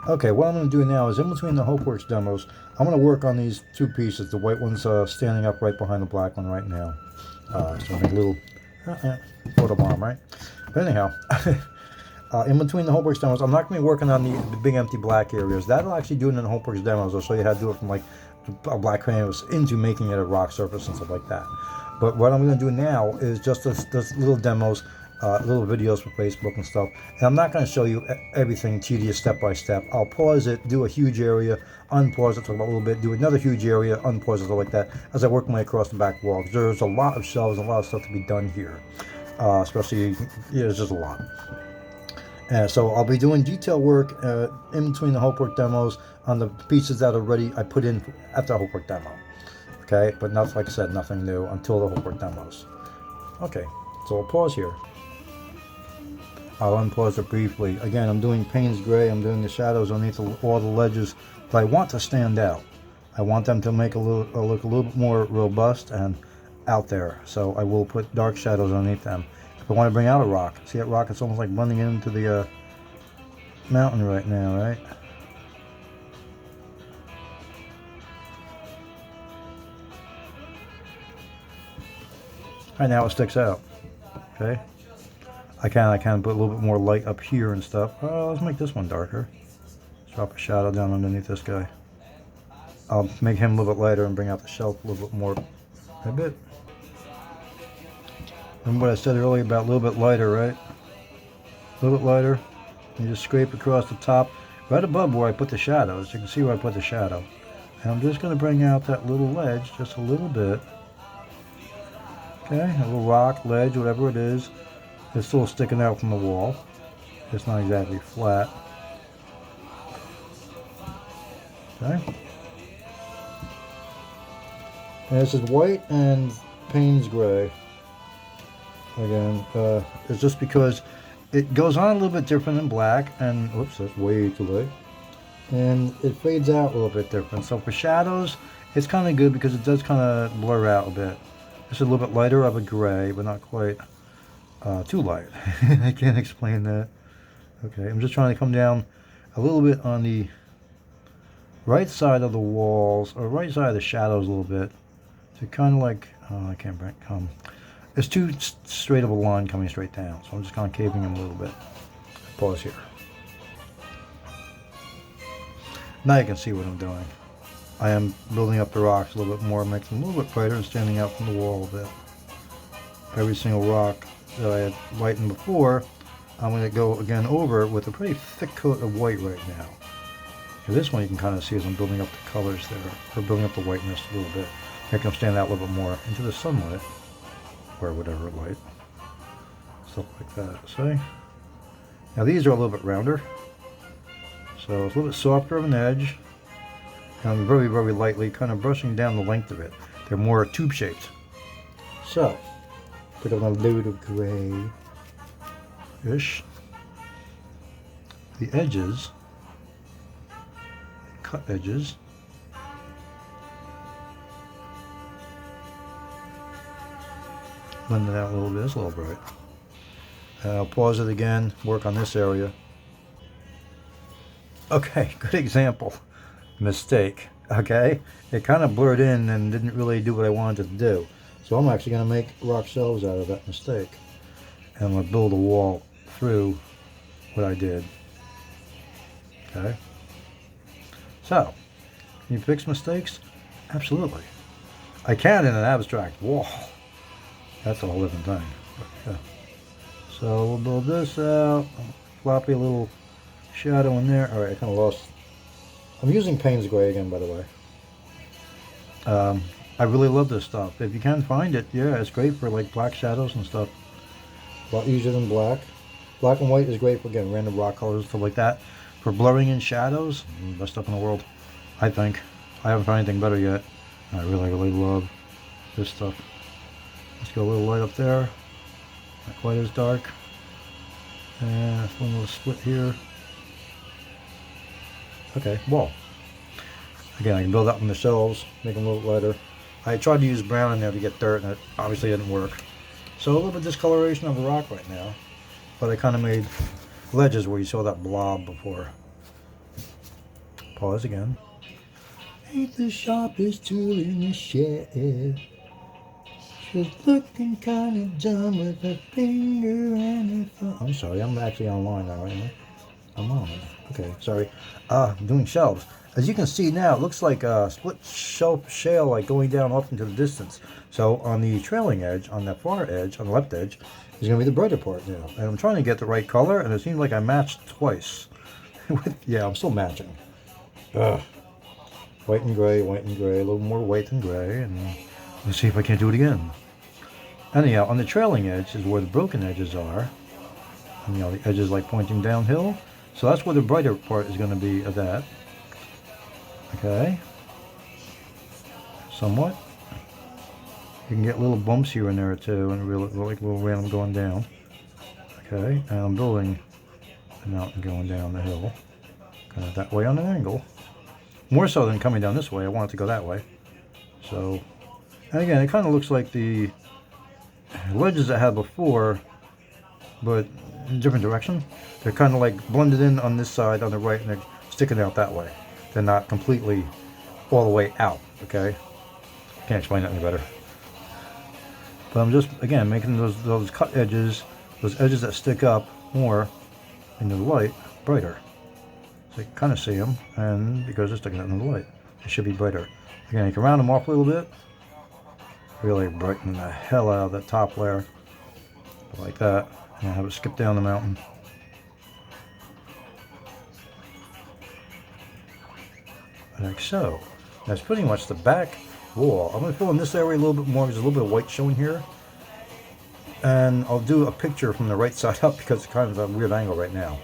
Okay, what I'm going to do now is in between the HopeWorks demos, I'm going to work on these two pieces. The white one's standing up right behind the black one right now. So make a little photo bomb, right? But anyhow, in between the HopeWorks demos, I'm not going to be working on the big empty black areas. That'll actually do it in the HopeWorks demos. I'll show you how to do it from like a black canvas into making it a rock surface and stuff like that. But what I'm going to do now is just this little demos, little videos for Facebook and stuff. And I'm not going to show you everything tedious step by step. I'll pause it, do a huge area, unpause it, talk about a little bit, do another huge area, unpause it, like that, as I work my way across the back wall. There's a lot of shelves and a lot of stuff to be done here. Especially, yeah, there's just a lot. So I'll be doing detail work in between the HopeWorks demos on the pieces that are ready. I put in after the HopeWorks demo. Okay, but not, like I said, nothing new until the HopeWorks demos. Okay, so I'll pause here. I'll unpause it briefly. Again, I'm doing Payne's Gray. I'm doing the shadows underneath all the ledges, but I want to stand out. I want them to make look a little bit more robust and out there. So I will put dark shadows underneath them. If I want to bring out a rock, see that rock? It's almost like blending into the mountain right now, right? Right now it sticks out. Okay. I can put a little bit more light up here and stuff. Let's make this one darker. Let's drop a shadow down underneath this guy. I'll make him a little bit lighter and bring out the shelf a little bit more. A bit. Remember what I said earlier about a little bit lighter, right? A little bit lighter. You just scrape across the top, right above where I put the shadows. You can see where I put the shadow. And I'm just going to bring out that little ledge just a little bit. Okay, a little rock, ledge, whatever it is. It's still sticking out from the wall. It's not exactly flat. Okay. And this is white and Payne's Gray. Again, it's just because it goes on a little bit different than black, and oops, that's way too late. And it fades out a little bit different. So for shadows, it's kind of good because it does kind of blur out a bit. It's a little bit lighter of a gray, but not quite too light. I can't explain that. Okay, I'm just trying to come down a little bit on the right side of the walls, or right side of the shadows a little bit, to kind of like, oh, I can't come. It's too straight of a line coming straight down, so I'm just kind of caving him a little bit. Pause here. Now you can see what I'm doing. I am building up the rocks a little bit more, making them a little bit brighter and standing out from the wall a bit. Every single rock that I had lightened before, I'm going to go again over with a pretty thick coat of white right now. And this one you can kind of see as I'm building up the colors there, or building up the whiteness a little bit, making them stand out a little bit more into the sunlight, or whatever light, stuff like that. See? Now these are a little bit rounder, so it's a little bit softer of an edge, and I'm very, very lightly kind of brushing down the length of it. They're more tube shaped. So, put on a load of gray-ish. The edges, cut edges, blend it out a little bit. It's a little bright. I'll pause it again, work on this area. Okay, good example. Mistake. Okay, it kind of blurred in and didn't really do what I wanted it to do. So I'm actually going to make rock shelves out of that mistake. And I'm going to build a wall through what I did. Okay. So, can you fix mistakes? Absolutely. I can in an abstract wall. That's a whole different thing. But, yeah. So we'll build this out. Floppy little shadow in there. Alright, I kind of lost. I'm using Payne's Gray again, by the way. I really love this stuff. If you can find it, yeah, it's great for like black shadows and stuff. A lot easier than black. Black and white is great for, again, random rock colors and stuff like that. For blurring in shadows, best stuff in the world, I think. I haven't found anything better yet. I really, really love this stuff. Let's go a little light up there. Not quite as dark. And one little split here. Okay, wall. Again, I can build up on the shelves, make them a little lighter. I tried to use brown in there to get dirt, and it obviously didn't work. So a little bit of discoloration of the rock right now. But I kind of made ledges where you saw that blob before. Pause again. Ain't the sharpest tool in the shed. She's looking kind of dumb with a finger and a thumb. I'm sorry, I'm actually online now, right? I'm on. Okay, sorry. Doing shelves. As you can see now, it looks like a split shelf shale like going down off into the distance. So on the trailing edge, on that far edge, on the left edge, is going to be the brighter part now. And I'm trying to get the right color, and it seems like I matched twice. Yeah, I'm still matching. Ugh. White and gray, a little more white than gray, and let's see if I can't do it again. Anyhow, on the trailing edge is where the broken edges are. And, the edges like pointing downhill. So that's where the brighter part is going to be of that. Okay. Somewhat. You can get little bumps here and there too, and really like little random going down. Okay, and I'm building the mountain going down the hill. Kind of that way on an angle. More so than coming down this way. I want it to go that way. So, and again, it kind of looks like the ledges I had before, but in a different direction. They're kind of like blended in on this side on the right, and they're sticking out that way. They're not completely all the way out. Okay, can't explain that any better. But I'm just again making those cut edges, those edges that stick up more into the light, brighter. So you can kind of see them, and because they're sticking out in the light, it should be brighter. Again, you can round them off a little bit, really brighten the hell out of that top layer, like that, and have it skip down the mountain. Like so. That's pretty much the back wall. I'm going to fill in this area a little bit more because there's a little bit of white showing here. And I'll do a picture from the right side up because it's kind of a weird angle right now.